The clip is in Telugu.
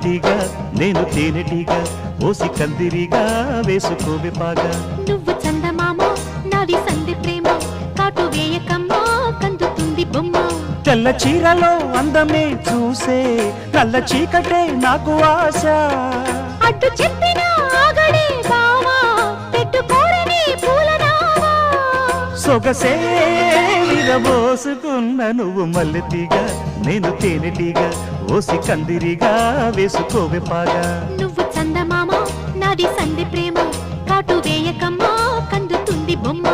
మల్లెతీగా నేను తేనెటీగా ఓసి కందిరిగా వేసుకోవే పాగా నువ్వు చందమామ నాది సంధి ప్రేమ కాటు వేయకమ్మా కందుతుంది బొమ్మ తెల్ల చీరలో అందమే చూసే నల్ల చీకటే నాకు ఆశ అడ్డు చెప్పిన ఆగడే బావా పెట్టుకోరని పూలనావా సొగసే విరబోసుకున్న నువ్వు మల్లెతీగా నేను తేనెటీగా ఓసి కందిరిగా వేసుకోవే పాగా నువ్వు చందమామ నాది సంధి ప్రేమ కాటు వేయకమ్మా కందుతుంది బొమ్మ